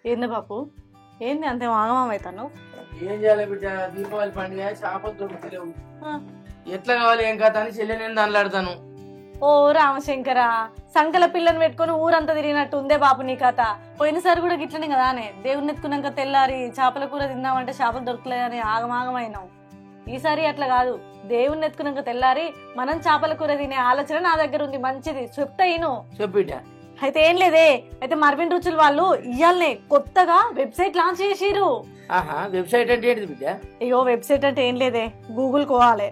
ఏంది బాపు, ఏంది అంతే ఆగమం అవుతాను? ఏం చేయాలి బిడ్డ, దీపావళి పండుగ చేపలు దొరుకుతలేవు, ఎట్లా కావాలి ఏం కథ అని చెల్లె నేను దానిలాడతాను. ఓ రామశంకర, సంకల పిల్లని పెట్టుకుని ఊరంతా తిరిగినట్టు ఉందే బాపు నీ కథ. పోయినసారి కూడా గిట్లనే కదానే, దేవుని ఎత్తుకున్నాక తెల్లారి చేపల కూర తిందామంటే చేపలు దొరకలేదని ఆగమాగమైనాం. ఈసారి అట్లా కాదు, దేవుని ఎత్తుకున్నాక తెల్లారి మనం చేపల కూర తినే ఆలోచన నా దగ్గర ఉంది. మంచిది చెప్తా ఇను. చెప్పిట. అయితే ఏం లేదే, అయితే మర్విన్ రుచులు వాళ్ళు ఇయ్యాలనే కొత్తగా వెబ్సైట్ లాంచ్ చేసిరు. వెబ్సైట్ అంటే ఏంటిది బిడ్డ? అయ్యో వెబ్సైట్ అంటే ఏం లేదే, గూగుల్ కోవాలి,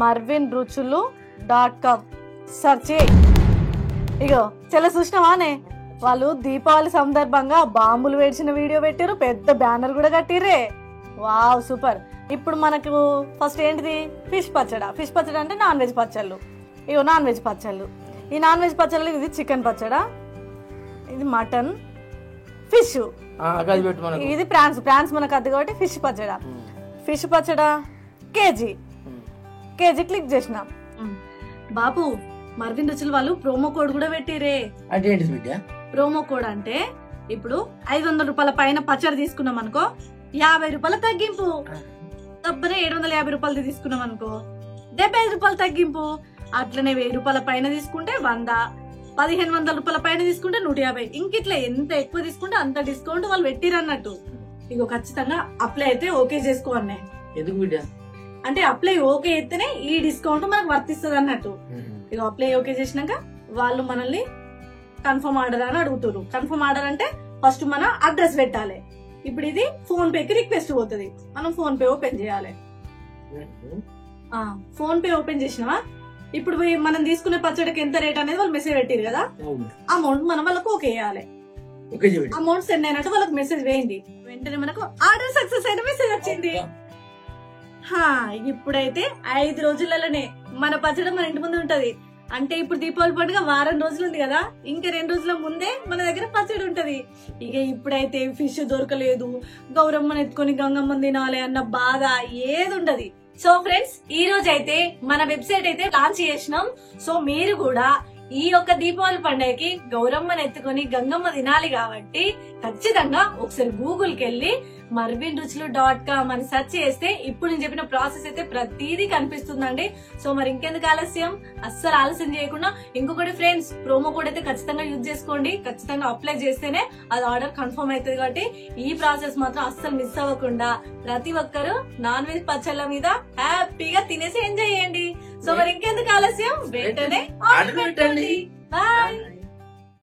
మర్విన్ రుచులు.com సెర్చ్ చేయి. ఇగో చెల్ల చూసినవానే, వాళ్ళు దీపావళి సందర్భంగా బాంబులు వేడిచిన వీడియో పెట్టారు, పెద్ద బ్యానర్ కూడా కట్టిర్రే. Wow super. ఇప్పుడు మనకు ఫస్ట్ ఏంటిది, ఫిష్ పచ్చడా. ఫిష్ పచ్చడి అంటే నాన్ వెజ్ పచ్చళ్ళు. ఇగో నాన్ వెజ్ పచ్చళ్ళు. ఈ నాన్ వెజ్ పచ్చళ్ళు ఇది చికెన్ పచ్చడా, ఇది మటన్, ఫిష్, ఇది ప్రాన్స్. ప్రాన్స్ మనకు అద్దు కాబట్టి ఫిష్ పచ్చడా. ఫిష్ పచ్చడా కేజీ క్లిక్ చేసినాం. బాబు మర్విన్ రుచులు వాళ్ళు ప్రోమో కోడ్ కూడా పెట్టిరే. ప్రోమో కోడ్ అంటే ఇప్పుడు 500 రూపాయల పైన పచ్చడి తీసుకున్నాం అనుకో 50 రూపాయల తగ్గింపు. తప్పనే 750 రూపాయలు తీసుకున్నాం అనుకో 75 రూపాయలు తగ్గింపు. అట్లనే 1000 రూపాయల పైన తీసుకుంటే 100, 1500 రూపాయల పైన తీసుకుంటే 150. ఇంకిట్లా ఎంత ఎక్కువ తీసుకుంటే అంత డిస్కౌంట్ వాళ్ళు పెట్టిరన్నట్టు. ఇగో ఖచ్చితంగా అప్లై అయితే ఓకే చేసుకోవాలి. ఎందుకు బిడ్డ అంటే అప్లై ఓకే అయితేనే ఈ డిస్కౌంట్ మనకు వర్తిస్తుంది అన్నట్టు. ఇక అప్లై ఓకే చేసినాక వాళ్ళు మనల్ని కన్ఫర్మ్ ఆర్డర్ అని అడుగుతారు. కన్ఫర్మ్ ఆర్డర్ అంటే ఫస్ట్ మన అడ్రస్ పెట్టాలి. ఇప్పుడు ఇది ఫోన్ పేకి రిక్వెస్ట్ పోతుంది, మనం ఫోన్ పే ఓపెన్ చేయాలి. ఫోన్ పే ఓపెన్ చేసినావా, ఇప్పుడు మనం తీసుకునే పచ్చడికి ఎంత రేట్ అనేది వాళ్ళు మెసేజ్ పెట్టారు కదా, అమౌంట్ మనం వాళ్ళకు ఓకే చేయాలి. అమౌంట్ సెండ్ అయినట్టు వాళ్ళకి మెసేజ్ వేయండి. వెంటనే మనకు ఆర్డర్ సక్సెస్ అయిన మెసేజ్ వచ్చింది. ఇప్పుడైతే 5 రోజులలోనే మన పచ్చడి మన ఇంటి ముందు ఉంటది. అంటే ఇప్పుడు దీపావళి పండుగ వారం రోజులు ఉంది కదా, ఇంకా 2 రోజుల ముందే మన దగ్గర పచ్చడి ఉంటది. ఇక ఇప్పుడైతే ఫిష్ దొరకలేదు, గౌరమ్మని ఎత్తుకొని గంగమ్మని తినాలి అన్న బాధ ఏది ఉండదు. సో ఫ్రెండ్స్, ఈ రోజు అయితే మన వెబ్సైట్ అయితే లాంచ్ చేసినాం. సో మీరు కూడా ఈ యొక్క దీపావళి పండుగకి గౌరమ్మని ఎత్తుకొని గంగమ్మ తినాలి కాబట్టి ఖచ్చితంగా ఒకసారి గూగుల్ కి వెళ్ళి మర్విన్ రుచులు.com అని సెర్చ్ చేస్తే ఇప్పుడు నేను చెప్పిన ప్రాసెస్ అయితే ప్రతిదీ కనిపిస్తుందండి. సో మరి ఇంకెందుకు ఆలస్యం, అస్సలు ఆలస్యం చేయకుండా ఇంకొకటి ఫ్రెండ్స్, ప్రోమో కోడ్ అయితే ఖచ్చితంగా యూజ్ చేసుకోండి. ఖచ్చితంగా అప్లై చేస్తేనే అది ఆర్డర్ కన్ఫర్మ్ అవుతుంది. కాబట్టి ఈ ప్రాసెస్ మాత్రం అస్సలు మిస్ అవ్వకుండా ప్రతి ఒక్కరు నాన్ వెజ్ పచ్చళ్ళ మీద హ్యాపీగా తినేసి ఎంజాయ్ చేయండి. సో మరి ఇంకెందుకు ఆలస్యం, వెంటనే ఆర్డర్ పెట్టండి. బాయ్.